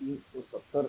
370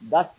10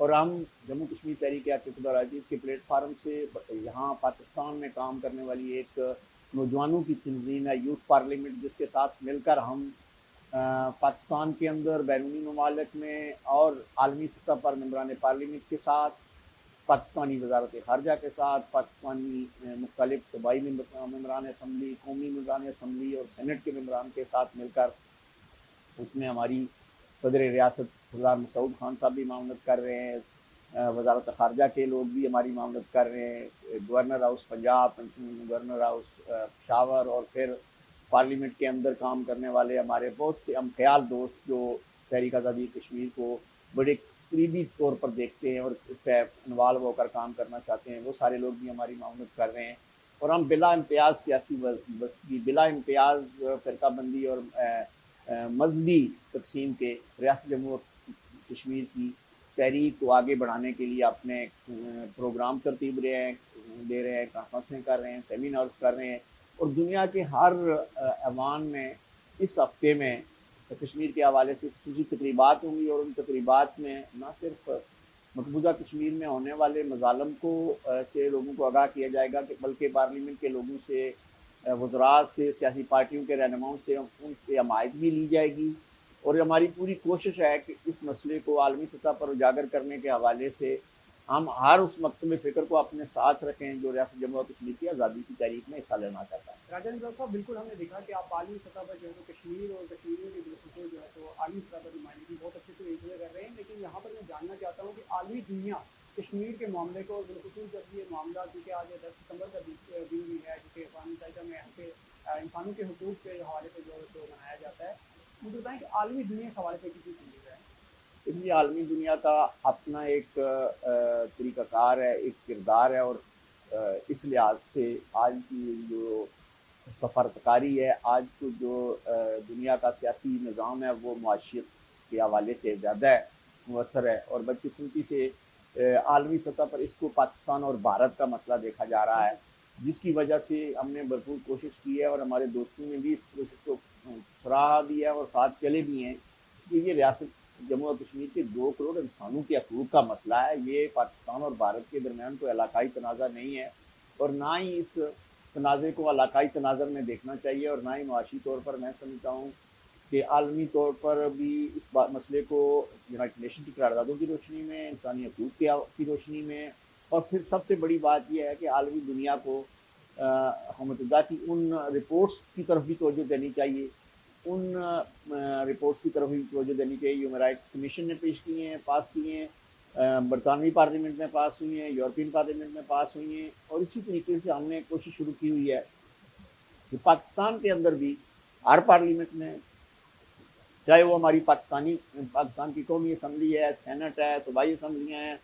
اور ہم جموں کشمیر تحریک حقیقت اور عزیز کے پلیٹ فارم سے یہاں پاکستان میں کام کرنے والی ایک نوجوانوں کی تنظیم ہے یوتھ پارلیمنٹ، جس کے ساتھ مل کر ہم پاکستان کے اندر بیرونی ممالک میں اور عالمی سطح پر ممبران پارلیمنٹ کے ساتھ، پاکستانی وزارت خارجہ کے ساتھ، پاکستانی مختلف صوبائی ممبران اسمبلی، قومی ممبران اسمبلی اور سینٹ کے ممبران کے ساتھ مل کر، اس میں ہماری صدر ریاست سردار مسعود خان صاحب بھی معاونت کر رہے ہیں، وزارت خارجہ کے لوگ بھی ہماری معاونت کر رہے ہیں، governor house Punjab, governor house Peshawar, اور پھر پارلیمنٹ کے اندر کام کرنے والے ہمارے بہت سے ہم خیال دوست جو تحریک آزادی کشمیر کو بڑے قریبی طور پر دیکھتے ہیں اور اس پہ انوالو ہو کر کام کرنا چاہتے ہیں، وہ سارے لوگ بھی ہماری معاونت کر رہے ہیں۔ اور ہم بلا امتیاز سیاسی بستگی، بلا امتیاز فرقہ بندی اور مذہبی تقسیم کے ریاست جموں کشمیر کی تحریک کو آگے بڑھانے کے لیے اپنے پروگرام ترتیب دے رہے ہیں، کانفرنسیں کر رہے ہیں، سیمینارز کر رہے ہیں، اور دنیا کے ہر ایوان میں اس ہفتے میں کشمیر کے حوالے سے خصوصی تقریبات ہوں گی، اور ان تقریبات میں نہ صرف مقبوضہ کشمیر میں ہونے والے مظالم کو سے لوگوں کو آگاہ کیا جائے گا، بلکہ پارلیمنٹ کے لوگوں سے، وزراء سے، سیاسی پارٹیوں کے رہنماؤں سے ان کی حمایت بھی لی جائے گی۔ اور ہماری پوری کوشش ہے کہ اس مسئلے کو عالمی سطح پر اجاگر کرنے کے حوالے سے ہم ہر اس مکتب فکر کو اپنے ساتھ رکھیں جو ریاست جموں و کشمیر کی آزادی کی تحریک میں حصہ لینا چاہتا ہے۔ راجندر صاحب، بالکل ہم نے دیکھا کہ آپ عالمی سطح پر جو ہے تو کشمیر اور کشمیریوں کے گروپ کو جو ہے تو عالمی سطح پر نمائندگی بہت اچھے سے انجوائے کر رہے ہیں، لیکن یہاں پر میں جاننا چاہتا ہوں کہ عالمی دنیا کشمیر کے معاملے کو، بالخصوص جب یہ معاملہ، کیونکہ آج 10 ستمبر کا دن بھی ہے جو کہ اقوام متحدہ میں انسانوں کے حقوق کے حوالے سے جو ہے تو منایا جاتا ہے، مجھے بتائیں کہ عالمی دنیا اس حوالے سے کسی چیز ہے؟ یہ عالمی دنیا کا اپنا ایک طریقہ کار ہے، ایک کردار ہے، اور اس لحاظ سے آج کی جو سفارتکاری ہے، آج کو جو دنیا کا سیاسی نظام ہے، وہ معاشیت کے حوالے سے زیادہ مؤثر ہے، اور بدقسمتی سے عالمی سطح پر اس کو پاکستان اور بھارت کا مسئلہ دیکھا جا رہا ہے، جس کی وجہ سے ہم نے بھرپور کوشش کی ہے، اور ہمارے دوستوں نے بھی اس کوشش کو سراہا بھی ہے اور ساتھ چلے بھی ہیں کہ یہ ریاست جموں و کشمیر کے 2 کروڑ انسانوں کے حقوق کا مسئلہ ہے، یہ پاکستان اور بھارت کے درمیان کوئی علاقائی تنازع نہیں ہے، اور نہ ہی اس تنازع کو علاقائی تناظر میں دیکھنا چاہیے، اور نہ ہی معاشی طور پر۔ میں سمجھتا ہوں کہ عالمی طور پر بھی اس مسئلے کو یونائٹڈ نیشن کی قراردادوں کی روشنی میں، انسانی حقوق کی روشنی میں، اور پھر سب سے بڑی بات یہ ہے کہ عالمی دنیا کو اقوام متحدہ کی ان رپورٹس کی طرف بھی توجہ دینی چاہیے، ان رپورٹس کی طرف بھی توجہ دینی چاہیے ہیومن رائٹس کمیشن نے پیش کیے ہیں، پاس کیے ہیں، برطانوی پارلیمنٹ میں پاس ہوئی ہیں، یورپین پارلیمنٹ میں پاس ہوئی ہیں، اور اسی طریقے سے ہم نے کوشش شروع کی ہوئی ہے کہ پاکستان کے اندر بھی ہر پارلیمنٹ میں، چاہے وہ ہماری پاکستان کی قومی اسمبلی ہے، سینٹ ہے، صوبائی اسمبلیاں ہیں،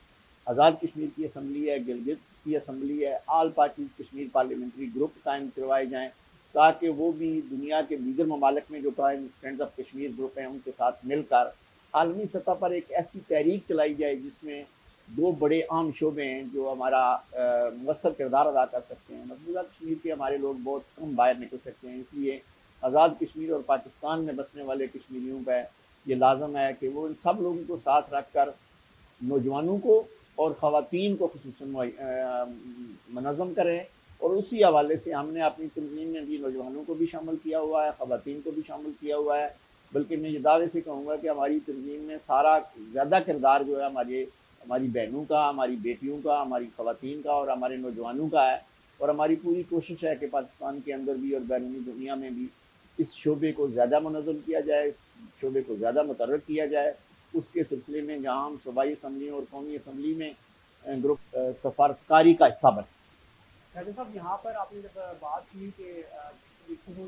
آزاد کشمیر کی اسمبلی ہے، گلگت کی اسمبلی ہے، all parties Kashmir parliamentary group قائم کروائے جائیں، تاکہ وہ بھی دنیا کے دیگر ممالک میں جو فرینڈز آف کشمیر گروپ ہیں ان کے ساتھ مل کر عالمی سطح پر ایک ایسی تحریک چلائی جائے جس میں 2 بڑے اہم شعبے ہیں جو ہمارا مؤثر کردار ادا کر سکتے ہیں۔ مقبوضہ کشمیر کے ہمارے لوگ بہت کم باہر نکل سکتے ہیں، اس لیے آزاد کشمیر اور پاکستان میں بسنے والے کشمیریوں کا یہ لازم ہے کہ وہ ان سب لوگوں کو ساتھ رکھ کر نوجوانوں کو اور خواتین کو خصوصاً منظم کریں، اور اسی حوالے سے ہم نے اپنی تنظیم میں بھی نوجوانوں کو بھی شامل کیا ہوا ہے، خواتین کو بھی شامل کیا ہوا ہے، بلکہ میں یہ دعوے سے کہوں گا کہ ہماری تنظیم میں سارا زیادہ کردار جو ہے ہماری بہنوں کا، ہماری بیٹیوں کا، ہماری خواتین کا اور ہمارے نوجوانوں کا ہے، اور ہماری پوری کوشش ہے کہ پاکستان کے اندر بھی اور بیرونی دنیا میں بھی اس شعبے کو زیادہ منظم کیا جائے، اس شعبے کو زیادہ متحرک کیا جائے۔ اس کے سلسلے میں جہاں ہم صوبائی اسمبلیوں اور قومی اسمبلی میں گروپ سفارتکاری کا حصہ بنے۔ راجا صاحب، یہاں پر آپ نے جب بات کی کہ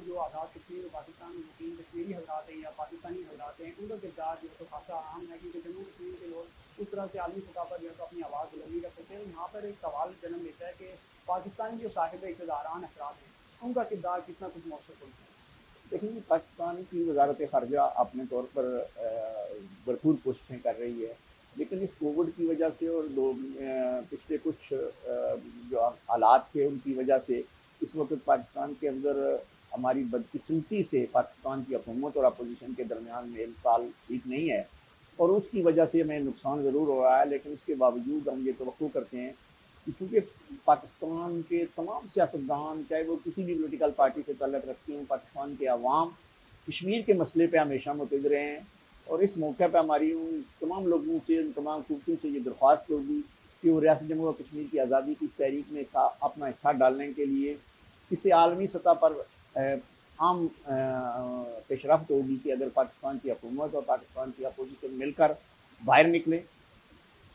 جو آزاد کشمیر اور پاکستان میں مقیم کشمیری حضرات ہیں یا پاکستانی حضرات ہیں، ان کا کردار جو ہے تو خاصا اہم ہے، کیونکہ جموں کشمیر کے لوگ اس طرح سے عالمی سطح پر جو ہے تو اپنی آواز بلندی کر سکتے ہیں۔ یہاں پر ایک سوال جنم لیتا ہے کہ پاکستانی جو صاحب اقتداران افراد ہیں ان کا کردار کتنا کچھ مؤثر ہوتا ہے؟ لیکن پاکستان کی وزارت خارجہ اپنے طور پر بھرپور کوششیں کر رہی ہے، لیکن اس کووڈ کی وجہ سے اور پچھلے کچھ جو حالات تھے ان کی وجہ سے اس وقت پاکستان کے اندر ہماری بدقسمتی سے پاکستان کی حکومت اور اپوزیشن کے درمیان میل تال ٹھیک نہیں ہے، اور اس کی وجہ سے ہمیں نقصان ضرور ہو رہا ہے، لیکن اس کے باوجود ہم یہ توقع کرتے ہیں کہ چونکہ پاکستان کے تمام سیاستدان، چاہے وہ کسی بھی پولیٹیکل پارٹی سے تعلق رکھتی ہوں، پاکستان کے عوام کشمیر کے مسئلے پہ ہمیشہ متحد رہے ہیں، اور اس موقع پہ ہماری ان تمام لوگوں سے، ان تمام قوتوں سے یہ درخواست ہوگی کہ وہ ریاست جموں و کشمیر کی آزادی کی اس تحریک میں اپنا حصہ ڈالنے کے لیے کسی عالمی سطح پر عام پیش رفت ہوگی کہ اگر پاکستان کی حکومت اور پاکستان کی اپوزیشن مل کر باہر نکلیں،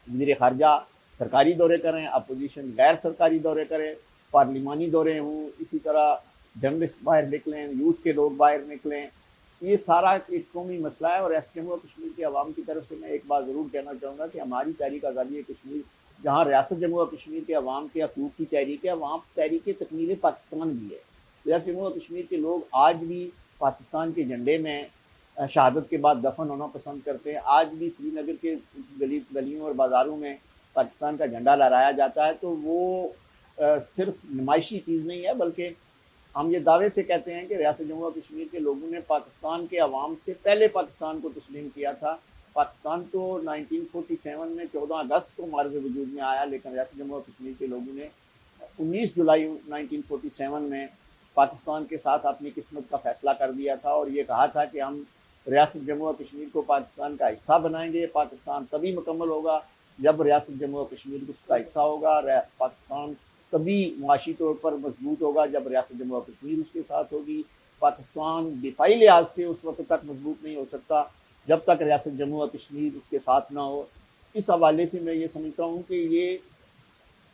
وزیر خارجہ سرکاری دورے کریں، اپوزیشن غیر سرکاری دورے کریں، پارلیمانی دورے ہوں، اسی طرح جرنلسٹ باہر نکلیں، یوتھ کے لوگ باہر نکلیں، یہ سارا ایک قومی مسئلہ ہے۔ اور ریاست جموں و کشمیر کے عوام کی طرف سے میں ایک بات ضرور کہنا چاہوں گا کہ ہماری تحریک آزادی کشمیر، جہاں ریاست جموں و کشمیر کے عوام کے حقوق کی تحریک ہے، وہاں تحریک تکمیل پاکستان بھی ہے۔ ریاست جموں و کشمیر کے لوگ آج بھی پاکستان کے جھنڈے میں شہادت کے بعد دفن ہونا پسند کرتے ہیں، آج بھی سری نگر کے گلیوں اور بازاروں میں پاکستان کا جھنڈا لہرایا جاتا ہے۔ تو وہ صرف نمائشی چیز نہیں ہے، بلکہ ہم یہ دعوے سے کہتے ہیں کہ ریاست جموں و کشمیر کے لوگوں نے پاکستان کے عوام سے پہلے پاکستان کو تسلیم کیا تھا۔ پاکستان تو 1947 میں 14 اگست کو معرض وجود میں آیا، لیکن ریاست جموں و کشمیر کے لوگوں نے 19 جولائی 1947 میں پاکستان کے ساتھ اپنی قسمت کا فیصلہ کر دیا تھا، اور یہ کہا تھا کہ ہم ریاست جموں و کشمیر کو پاکستان کا حصہ بنائیں گے۔ پاکستان تبھی مکمل ہوگا جب ریاست جموں و کشمیر اس کا حصہ ہوگا، پاکستان تبھی معاشی طور پر مضبوط ہوگا جب ریاست جموں و کشمیر اس کے ساتھ ہوگی۔ پاکستان دفاعی لحاظ سے اس وقت تک مضبوط نہیں ہو سکتا جب تک ریاست جموں و کشمیر اس کے ساتھ نہ ہو۔ اس حوالے سے میں یہ سمجھتا ہوں کہ یہ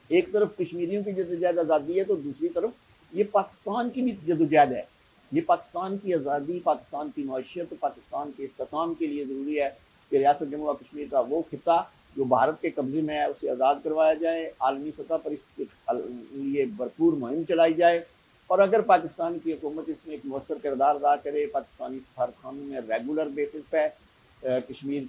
ایک طرف کشمیریوں کی جدوجہد آزادی ہے، تو دوسری طرف یہ پاکستان کی بھی جدوجہد ہے۔ یہ پاکستان کی آزادی، پاکستان کی معیشت، پاکستان کے استحکام کے لیے ضروری ہے کہ ریاست جموں و کشمیر کا وہ خطہ جو بھارت کے قبضے میں ہے اسے آزاد کروایا جائے، عالمی سطح پر اس کے لیے بھرپور مہم چلائی جائے، اور اگر پاکستان کی حکومت اس میں ایک مؤثر کردار ادا کرے، پاکستانی سفارتخانوں میں ریگولر بیسس پہ کشمیر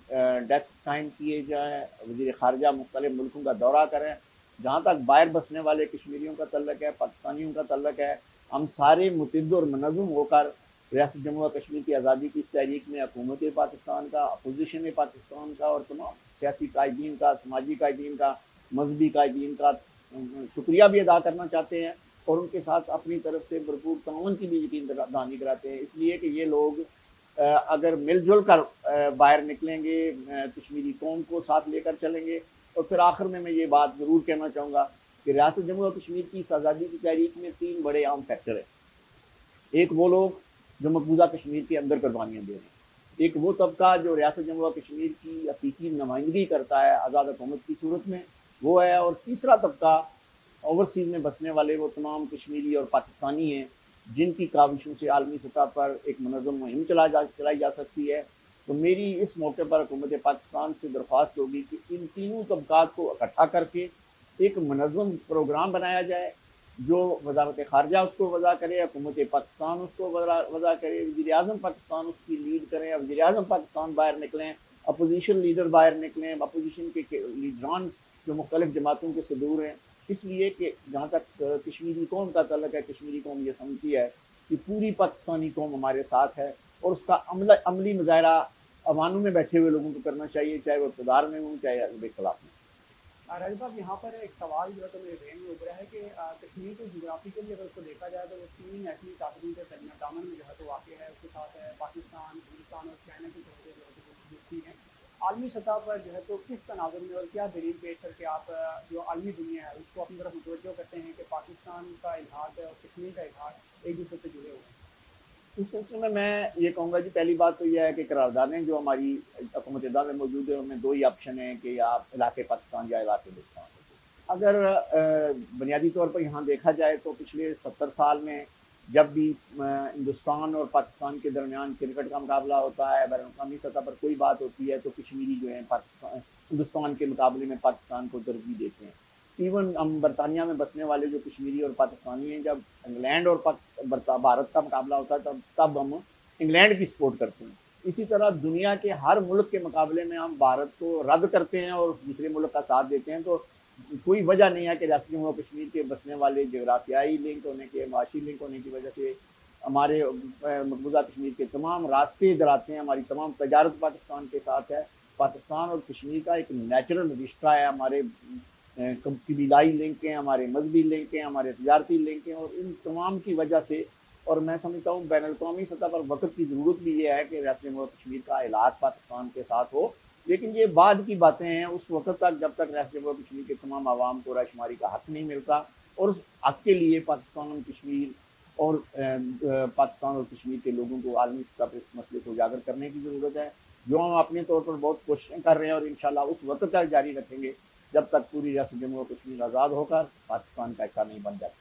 ڈیسک قائم کیے جائیں، وزیر خارجہ مختلف ملکوں کا دورہ کریں، جہاں تک باہر بسنے والے کشمیریوں کا تعلق ہے، پاکستانیوں کا تعلق ہے، ہم سارے متحد اور منظم ہو کر ریاست جموں و کشمیر کی آزادی کی اس تحریک میں حکومت پاکستان کا، اپوزیشن پاکستان کا اور تمام سیاسی قائدین کا، سماجی قائدین کا، مذہبی قائدین کا شکریہ بھی ادا کرنا چاہتے ہیں، اور ان کے ساتھ اپنی طرف سے بھرپور تعاون کی بھی یقین دہانی کراتے ہیں، اس لیے کہ یہ لوگ اگر مل جل کر باہر نکلیں گے، کشمیری قوم کو ساتھ لے کر چلیں گے۔ اور پھر آخر میں یہ بات ضرور کہنا چاہوں گا کہ ریاست جموں و کشمیر کی اس آزادی کی تحریک میں 3 بڑے اہم فیکٹر ہیں۔ ایک وہ لوگ جو مقبوضہ کشمیر کے اندر قربانیاں دے رہے ہیں، ایک وہ طبقہ جو ریاست جموں و کشمیر کی حقیقی نمائندگی کرتا ہے آزاد حکومت کی صورت میں، وہ ہے، اور تیسرا طبقہ اوورسیز میں بسنے والے وہ تمام کشمیری اور پاکستانی ہیں جن کی کاوشوں سے عالمی سطح پر ایک منظم مہم چلائی جا سکتی ہے۔ تو میری اس موقع پر حکومت پاکستان سے درخواست ہوگی کہ ان تینوں طبقات کو اکٹھا کر کے ایک منظم پروگرام بنایا جائے، جو وزارت خارجہ اس کو وضع کرے، حکومت پاکستان اس کو وضع کرے، وزیر اعظم پاکستان اس کی لیڈ کریں، وزیر اعظم پاکستان باہر نکلیں، اپوزیشن لیڈر باہر نکلیں، اپوزیشن کے لیڈران جو مختلف جماعتوں کے صدور ہیں، اس لیے کہ جہاں تک کشمیری قوم کا تعلق ہے، کشمیری قوم یہ سمجھتی ہے کہ پوری پاکستانی قوم ہمارے ساتھ ہے، اور اس کا عملی مظاہرہ عوانوں میں بیٹھے ہوئے لوگوں کو کرنا چاہیے، چاہے وہ اقتدار میں ہوں چاہے عرب خلاف میں۔ راجد صاحب، یہاں پر ایک سوال جو ہے تو میرے ذہن میں ابھرا ہے کہ کشمیر کو جغرافیکلی اگر اس کو دیکھا جائے تو وہ 3 ایسی طاقتوں کے دامن میں جو ہے تو واقع ہے، اس کے ساتھ ہے پاکستان، ہندوستان اور چائنا کی طرف سے جو ہے تو دوستی ہیں۔ عالمی سطح پر جو ہے تو کس تناظر میں اور کیا دلیل پیش کر کے آپ جو عالمی دنیا ہے اس کو اپنی طرف متوجہ کرتے ہیں کہ پاکستان کا اتحاد ہے اور کشمیر کا اتحاد ایک دوسرے سے جڑے ہوئے ہیں؟ اس سلسلے میں یہ کہوں گا جی، پہلی بات تو یہ ہے کہ قراردادیں جو ہماری حکومت متحدہ میں موجود ہیں ان میں 2 ہی آپشن ہیں کہ آپ علاقے پاکستان یا علاقے ہندوستان۔ اگر بنیادی طور پر یہاں دیکھا جائے تو پچھلے 70 سال میں جب بھی ہندوستان اور پاکستان کے درمیان کرکٹ کا مقابلہ ہوتا ہے، بین الاقوامی سطح پر کوئی بات ہوتی ہے، تو کشمیری جو ہیں ہندوستان کے مقابلے میں پاکستان کو ترجیح دیتے ہیں۔ ایون ہم برطانیہ میں بسنے والے جو کشمیری اور پاکستانی ہیں، جب انگلینڈ اور بھارت کا مقابلہ ہوتا ہے تب ہم انگلینڈ کی سپورٹ کرتے ہیں۔ اسی طرح دنیا کے ہر ملک کے مقابلے میں ہم بھارت کو رد کرتے ہیں اور دوسرے ملک کا ساتھ دیتے ہیں۔ تو کوئی وجہ نہیں ہے کہ ریاست جموں و کشمیر کے بسنے والے جغرافیائی لنک ہونے کے، معاشی لنک ہونے کی وجہ سے ہمارے مقبوضہ کشمیر کے تمام راستے ادھر آتے ہیں، ہماری تمام تجارت پاکستان کے ساتھ ہے، پاکستان اور کشمیر کا ایک نیچرل رشتہ ہے، ہمارے قبیلائی لنک ہیں، ہمارے مذہبی لنک ہیں، ہمارے تجارتی لنک ہیں، اور ان تمام کی وجہ سے، اور میں سمجھتا ہوں بین الاقوامی سطح پر وقت کی ضرورت بھی یہ ہے کہ ریاست جموں و کشمیر کا علاج پاکستان کے ساتھ ہو، لیکن یہ بعد کی باتیں ہیں، اس وقت تک جب تک ریاست جموں و کشمیر کے تمام عوام کو رائے شماری کا حق نہیں ملتا، اور اس حق کے لیے پاکستان اور کشمیر اور پاکستان اور کشمیر کے لوگوں کو عالمی سطح پر اس مسئلے کو اجاگر کرنے کی ضرورت ہے، جو ہم اپنے طور پر بہت کوششیں کر رہے ہیں، اور انشاءاللہ اس وقت تک جاری رکھیں گے جب تک پوری ریاست جموں و کشمیر آزاد ہو کر پاکستان کا حصہ نہیں بن جاتا۔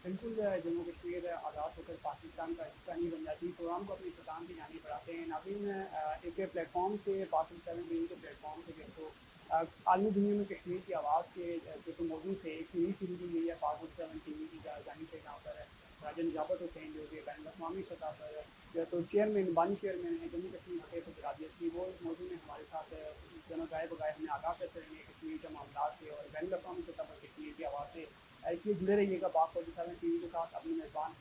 بالکل جموں کشمیر آزاد ہو کر پاکستان کا حصہ نہیں بن جاتی، پروگرام کو اپنی اختتام کی جانب بڑھاتے ہیں۔ ناظرین، ایک پلیٹ فارم سے پاکستان 7 کے پلیٹ فارم سے جو عالمی دنیا میں کشمیر کی آواز کے جو موضوع سے ایک سیریز شروع کی گئی ہے پاکستان 7 کی جانب سے، جہاں پر راجہ نجابت حسین جو کہ بین الاقوامی سطح پر تو چیئرمین بانی چیئرمین ہے جموں کشمیر حقیقت برادریت کی، وہ اس موضوع میں ہمارے ساتھ جناب گائے بگائے ہمیں آگاہ کرتے رہیں گے کشمیر کے معاملات سے اور بین الاقوامی سطح پر کشمیر کی آواز سے۔ اس لیے جڑے رہیے گا پاک فوجی 7 کے ساتھ۔ اپنے میزبان